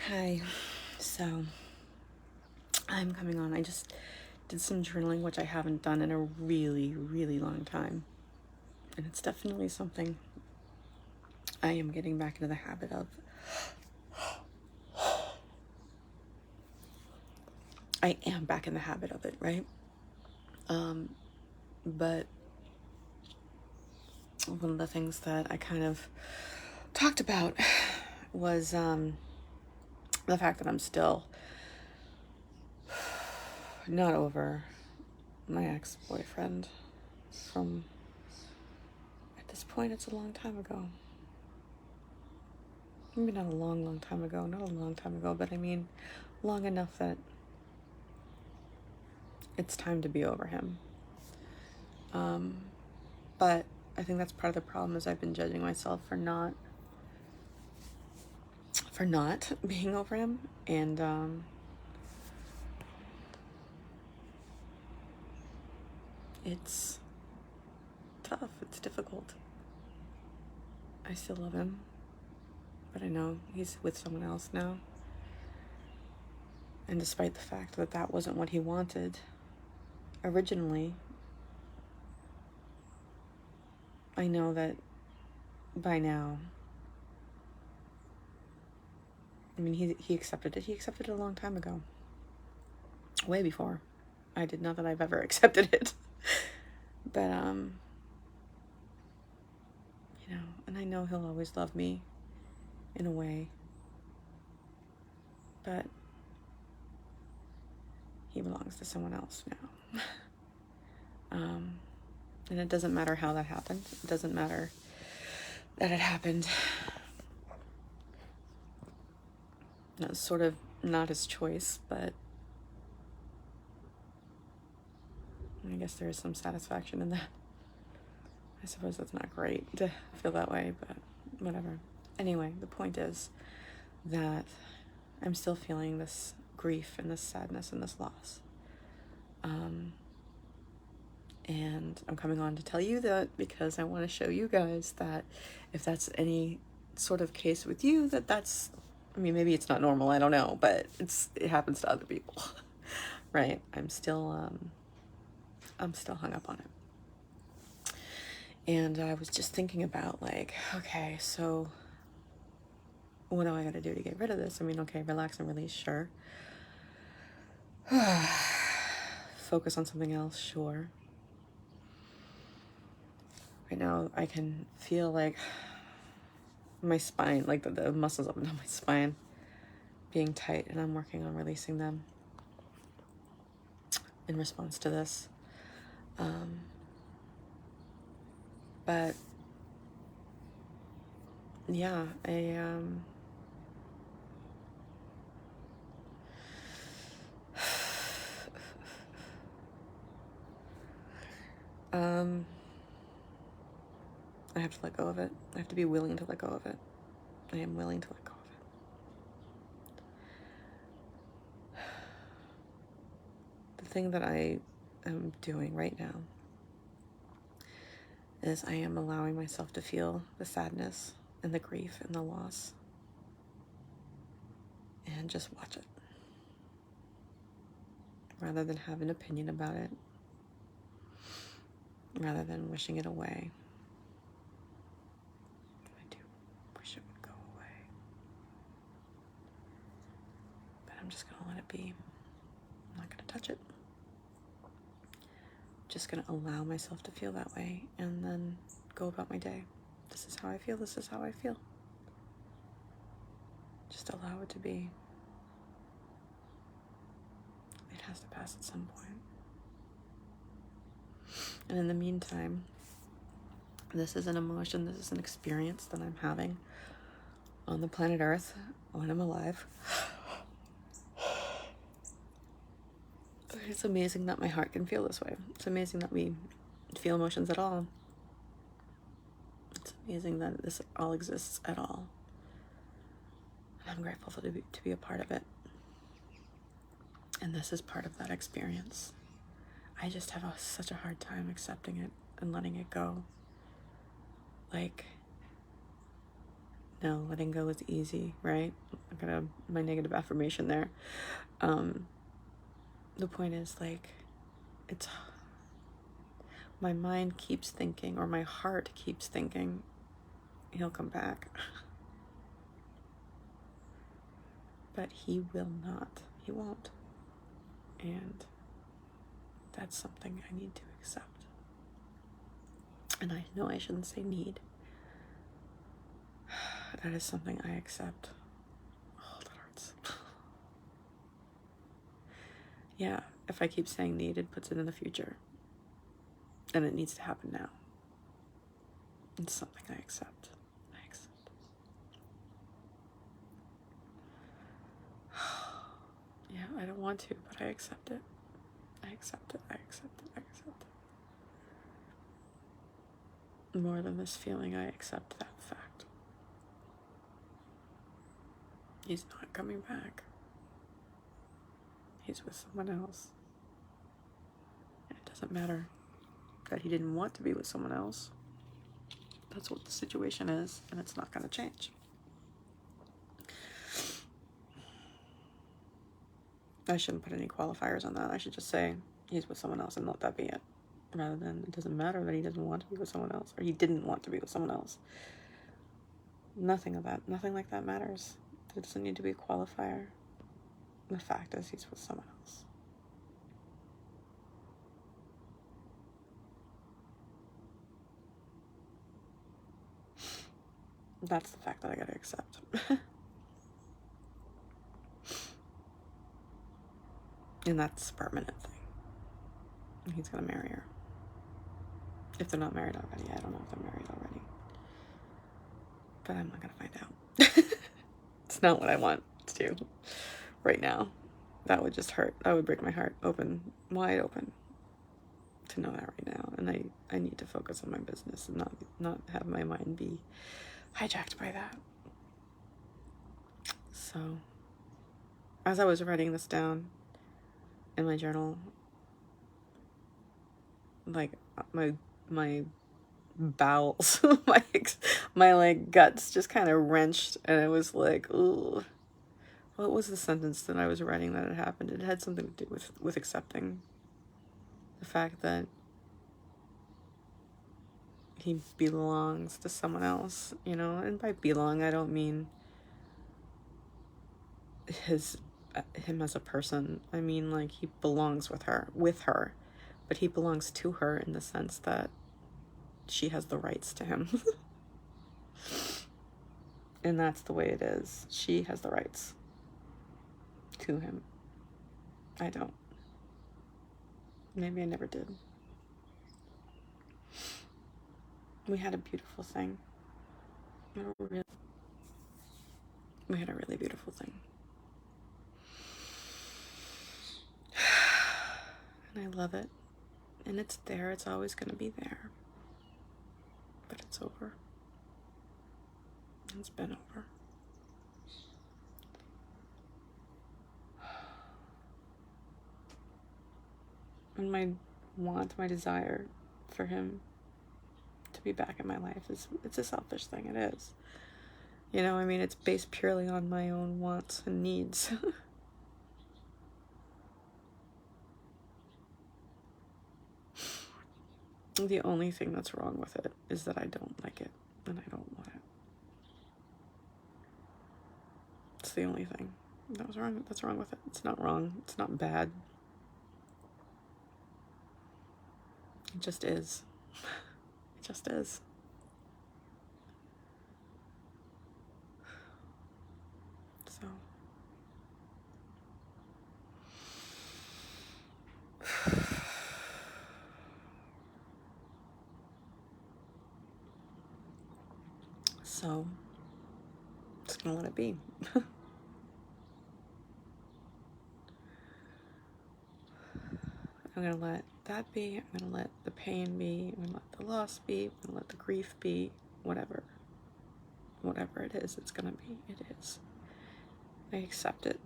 Hi. So, I'm coming on. I just did some journaling, which I haven't done in a really, really long time. And it's definitely something I am getting back into the habit of. I am back in the habit of it, right? But one of the things that I kind of talked about was the fact that I'm still not over my ex-boyfriend from, at this point, it's a long time ago. Maybe not a long, long time ago, but I mean long enough that it's time to be over him. But I think that's part of the problem is I've been judging myself for not being over him, and it's tough. It's difficult. I still love him, but I know he's with someone else now. And despite the fact that that wasn't what he wanted originally, I know that by now, I mean, he accepted it. He accepted it a long time ago. Way before I did. Not that I've ever accepted it. But, and I know he'll always love me in a way. But he belongs to someone else now. And it doesn't matter how that happened. It doesn't matter that it happened. That's sort of not his choice, but I guess there is some satisfaction in that. I suppose that's not great to feel that way, but whatever. Anyway, the point is that I'm still feeling this grief and this sadness and this loss. And I'm coming on to tell you that because I want to show you guys that if that's any sort of case with you, that's, I mean, maybe it's not normal, I don't know, but it happens to other people, right? I'm still hung up on it. And I was just thinking about like, okay, so what do I got to do to get rid of this? I mean, okay, relax and release, sure. Focus on something else, sure. Right now, I can feel like my spine, like the muscles up and down my spine being tight, and I'm working on releasing them in response to this. But yeah, I have to let go of it. I have to be willing to let go of it. I am willing to let go of it. The thing that I am doing right now is I am allowing myself to feel the sadness and the grief and the loss and just watch it rather than have an opinion about it, rather than wishing it away. I do wish it would go away, but I'm just gonna let it be. I'm not gonna touch it. Just gonna allow myself to feel that way and then go about my day. This is how I feel. This is how I feel. Just allow it to be. It has to pass at some point. And in the meantime, this is an emotion, this is an experience that I'm having on the planet Earth when I'm alive. It's amazing that my heart can feel this way. It's amazing that we feel emotions at all. It's amazing that this all exists at all. And I'm grateful to be a part of it. And this is part of that experience. I just have such a hard time accepting it and letting it go. Like, no, letting go is easy, right? my negative affirmation there. The point is, like, it's, my mind keeps thinking, or my heart keeps thinking, he'll come back. But he will not. He won't. And that's something I need to accept. And I know I shouldn't say need. That is something I accept. Oh, that hurts. Yeah, if I keep saying need, it puts it in the future. And it needs to happen now. It's something I accept. I accept. Yeah, I don't want to, but I accept it. I accept it. I accept it. I accept it. More than this feeling, I accept that fact. He's not coming back. He's with someone else. And it doesn't matter that he didn't want to be with someone else. That's what the situation is, and it's not going to change. I shouldn't put any qualifiers on that. I should just say he's with someone else and let that be it. Rather than, it doesn't matter that he doesn't want to be with someone else, or he didn't want to be with someone else. Nothing like that matters. There doesn't need to be a qualifier. The fact is, he's with someone else. That's the fact that I gotta accept. And that's a permanent thing. He's gonna marry her. If they're not married already. I don't know if they're married already. But I'm not gonna find out. It's not what I want to do right now. That would just hurt. That would break my heart wide open, to know that right now. And I need to focus on my business and not have my mind be hijacked by that. So, as I was writing this down in my journal, like, my bowels, my like guts just kind of wrenched, and it was like, ooh. What was the sentence that I was writing that had happened? It had something to do with accepting the fact that he belongs to someone else, you know? And by belong, I don't mean him as a person. I mean, like, he belongs with her, but he belongs to her in the sense that she has the rights to him. And that's the way it is. She has the rights to him. I don't. Maybe I never did. We had a beautiful thing. We had a really beautiful thing. And I love it. And it's there. It's always going to be there. But it's over. It's been over. And my desire for him to be back in my life it's a selfish thing. It is. You know, I mean, it's based purely on my own wants and needs. The only thing that's wrong with it is that I don't like it and I don't want it. It's the only thing that's wrong with it. It's not wrong. It's not bad. It just is. It just is. So. So, just gonna let it be. I'm gonna let that be. I'm gonna let the pain be. I'm gonna let the loss be. I'm gonna let the grief be. Whatever it is, it's gonna be. It is. I accept it.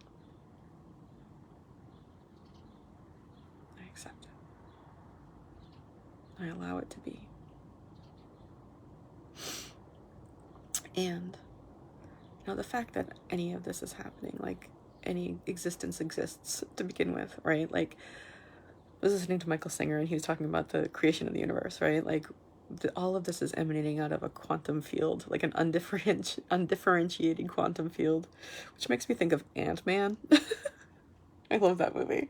I accept it. I allow it to be. And You know, the fact that any of this is happening, like any existence exists to begin with, right? Like, I was listening to Michael Singer and he was talking about the creation of the universe, right? Like, all of this is emanating out of a quantum field, like an undifferentiated quantum field, which makes me think of Ant-Man. I love that movie.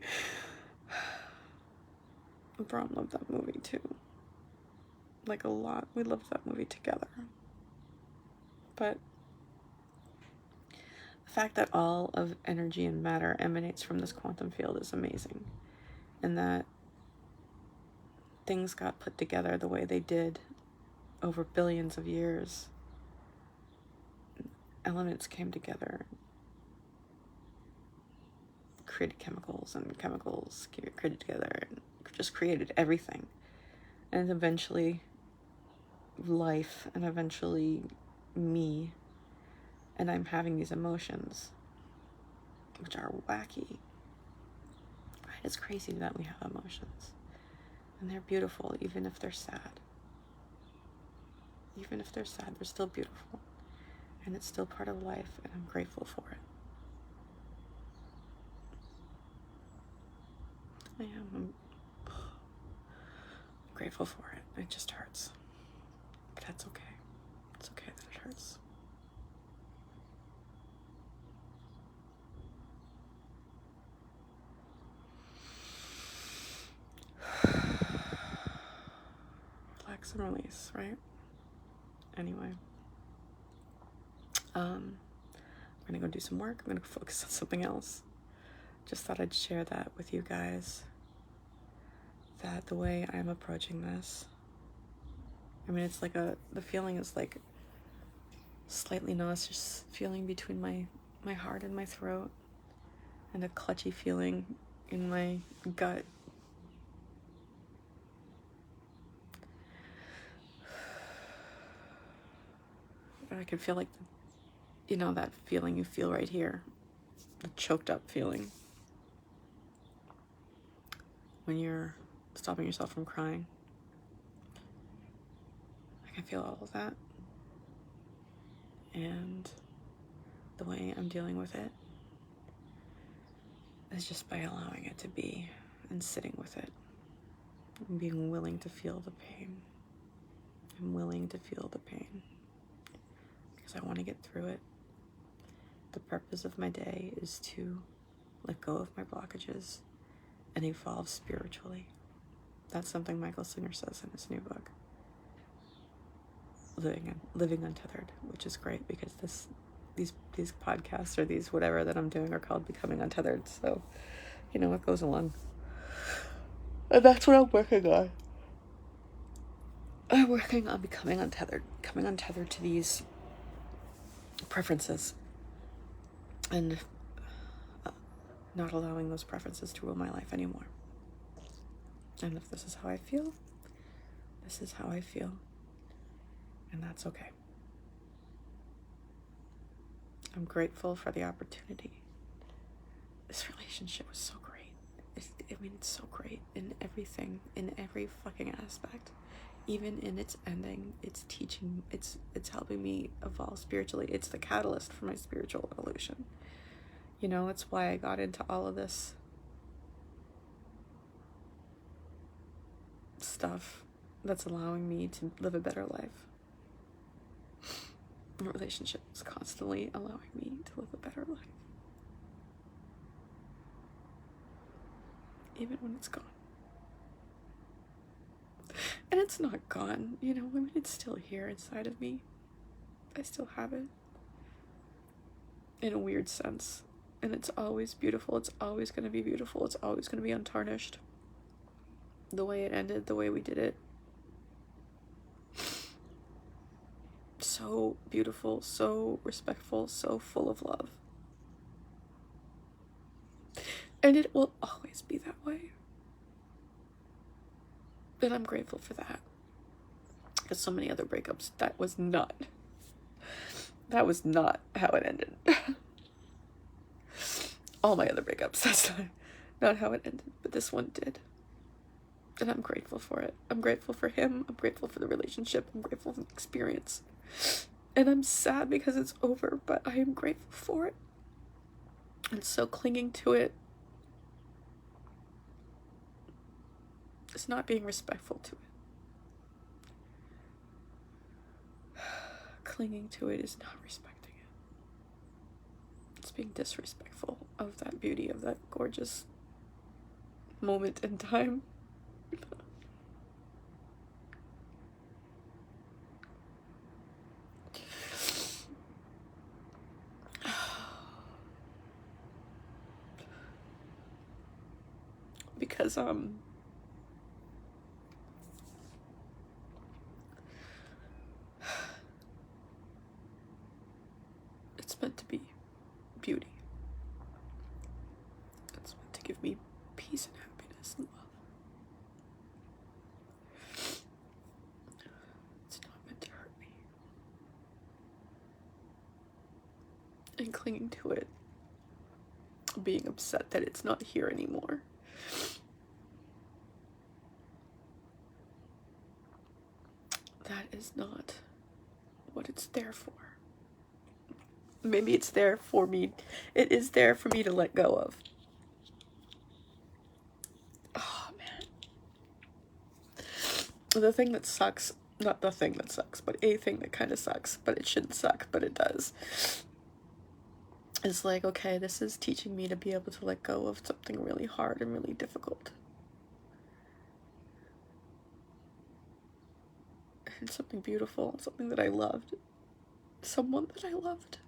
Braun loved that movie too. Like, a lot. We loved that movie together. But the fact that all of energy and matter emanates from this quantum field is amazing. And that things got put together the way they did over billions of years. Elements came together, created chemicals, and chemicals created together, and just created everything. And eventually life, and eventually me, and I'm having these emotions, which are wacky. Right? It's crazy that we have emotions. And they're beautiful, even if they're sad. Even if they're sad, they're still beautiful. And it's still part of life, and I'm grateful for it. I am. I'm grateful for it. It just hurts. But that's okay. It's okay that it hurts. Relax and release, right? Anyway. I'm gonna go do some work. I'm gonna focus on something else. Just thought I'd share that with you guys. That the way I'm approaching this, I mean, it's like the feeling is like slightly nauseous feeling between my heart and my throat, and a clutchy feeling in my gut. I can feel like, you know, that feeling you feel right here, the choked up feeling when you're stopping yourself from crying. I can feel all of that. And the way I'm dealing with it is just by allowing it to be and sitting with it and being willing to feel the pain. I'm willing to feel the pain because I want to get through it. The purpose of my day is to let go of my blockages and evolve spiritually. That's something Michael Singer says in his new book, Living Untethered, which is great because these podcasts or these whatever that I'm doing are called Becoming Untethered. So, you know, it goes along. And that's what I'm working on. I'm working on becoming untethered to these preferences and not allowing those preferences to rule my life anymore. And if this is how I feel, this is how I feel. And that's okay. I'm grateful for the opportunity. This relationship was so great. It's so great in everything, in every fucking aspect. Even in its ending, it's teaching, it's helping me evolve spiritually. It's the catalyst for my spiritual evolution. You know, it's why I got into all of this stuff that's allowing me to live a better life. The relationship is constantly allowing me to live a better life. Even when it's gone. And it's not gone, you know, I mean, it's still here inside of me. I still have it. In a weird sense. And it's always beautiful. It's always going to be beautiful. It's always going to be untarnished. The way it ended, the way we did it. So beautiful, so respectful, so full of love. And it will always be that way. And I'm grateful for that. Because so many other breakups, that was not how it ended. All my other breakups, that's not how it ended. But this one did. And I'm grateful for it. I'm grateful for him. I'm grateful for the relationship. I'm grateful for the experience. And I'm sad because it's over, but I am grateful for it. And so clinging to it is not being respectful to it. Clinging to it is not respecting it. It's being disrespectful of that beauty, of that gorgeous moment in time. Because it's meant to be beauty. It's meant to give me peace and happiness and love. It's not meant to hurt me. And clinging to it, being upset that it's not here anymore, that is not what it's there for. Maybe it's there for me. It is there for me to let go of. Oh, man. The thing that sucks, not the thing that sucks, but a thing that kind of sucks, but it shouldn't suck, but it does, is like, okay, this is teaching me to be able to let go of something really hard and really difficult. And something beautiful, something that I loved, someone that I loved.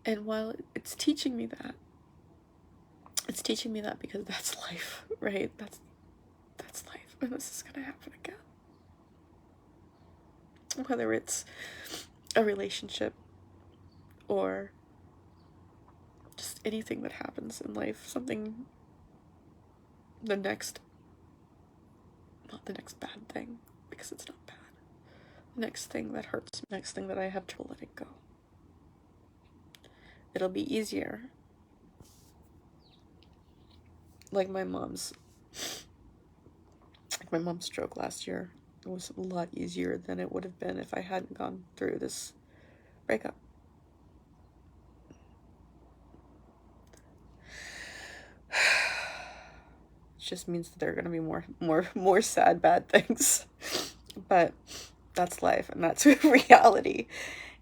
And while it's teaching me that, it's teaching me that because that's life, right? That's life, and this is gonna happen again. Whether it's a relationship or just anything that happens in life, something, not the next bad thing, because it's not bad. The next thing that hurts me, next thing that I have trouble letting go. It'll be easier. Like my mom's stroke last year. It was a lot easier than it would have been if I hadn't gone through this breakup. It just means that there are going to be more sad, bad things. But that's life, and that's reality.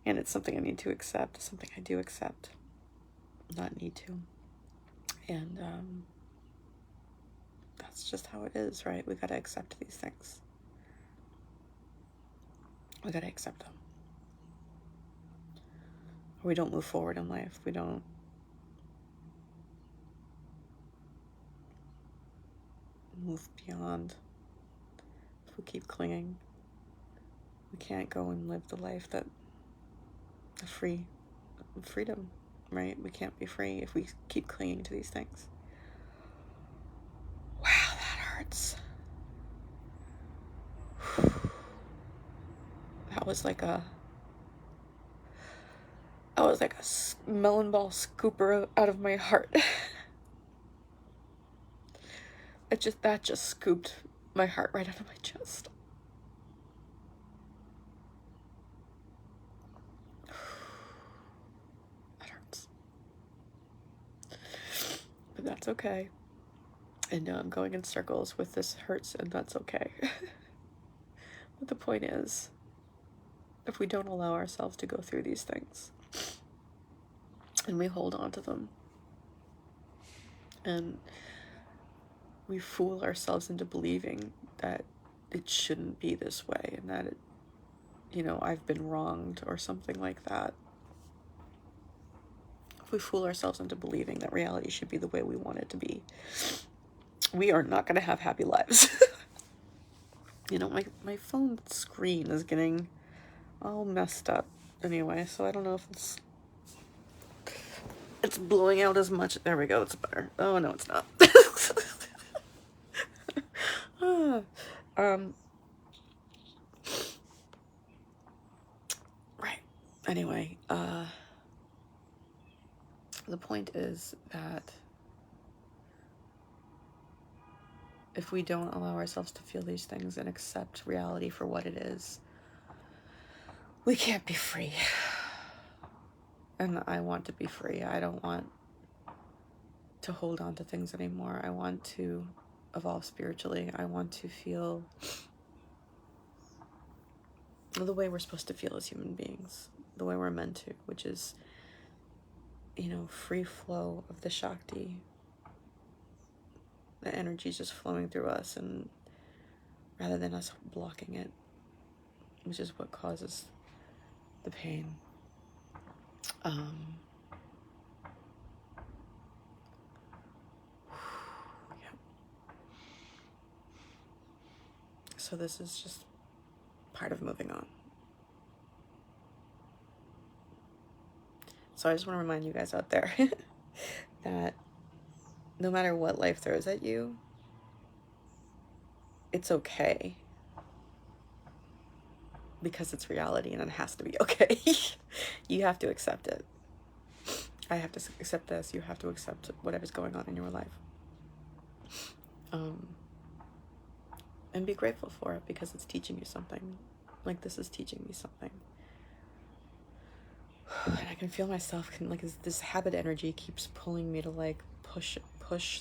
And it's something I need to accept. It's something I do accept. Not need to. And that's just how it is, right? We gotta accept these things. We gotta accept them. Or we don't move forward in life. We don't move beyond. If we keep clinging, we can't go and live the life that freedom, right? We can't be free if we keep clinging to these things. Wow, that hurts. That was like a melon ball scooper out of my heart. That just scooped my heart right out of my chest. That hurts. But that's okay. And now I'm going in circles with this hurts, and that's okay. But the point is, if we don't allow ourselves to go through these things, and we hold on to them, and we fool ourselves into believing that it shouldn't be this way, and that I've been wronged or something like that. If we fool ourselves into believing that reality should be the way we want it to be, we are not going to have happy lives. My phone screen is getting all messed up anyway, so I don't know if it's blowing out as much. There we go, it's better. Oh, no, it's not. Right. Anyway, the point is that if we don't allow ourselves to feel these things and accept reality for what it is, we can't be free. And I want to be free. I don't want to hold on to things anymore. I want to evolve spiritually. I want to feel the way we're supposed to feel as human beings, the way we're meant to, which is, you know, free flow of the Shakti. The energy just flowing through us, and rather than us blocking it, which is what causes the pain. Yeah. So this is just part of moving on. So I just want to remind you guys out there that no matter what life throws at you, it's okay. Because it's reality and it has to be okay. You have to accept it. I have to accept this. You have to accept whatever's going on in your life. And be grateful for it, because it's teaching you something. Like this is teaching me something. And I can feel myself, like this habit energy keeps pulling me to like push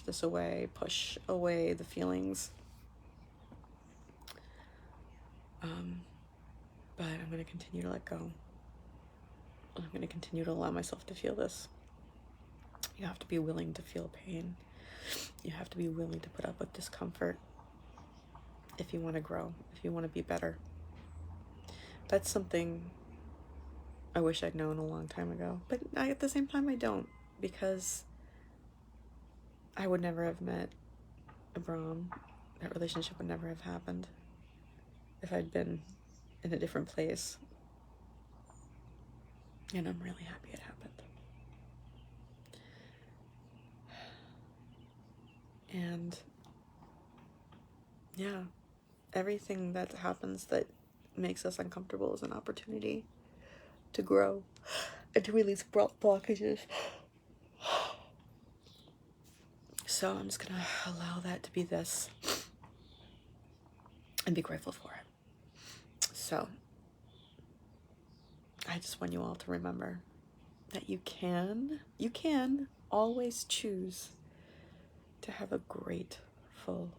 this away, push away the feelings. But I'm going to continue to let go. I'm going to continue to allow myself to feel this. You have to be willing to feel pain. You have to be willing to put up with discomfort if you want to grow, if you want to be better. That's something I wish I'd known a long time ago. But at the same time, I don't, because I would never have met Abram. That relationship would never have happened if I'd been in a different place. And I'm really happy it happened. And yeah, everything that happens that makes us uncomfortable is an opportunity to grow and to release blockages. So I'm just gonna allow that to be this and be grateful for it. So I just want you all to remember that you can always choose to have a grateful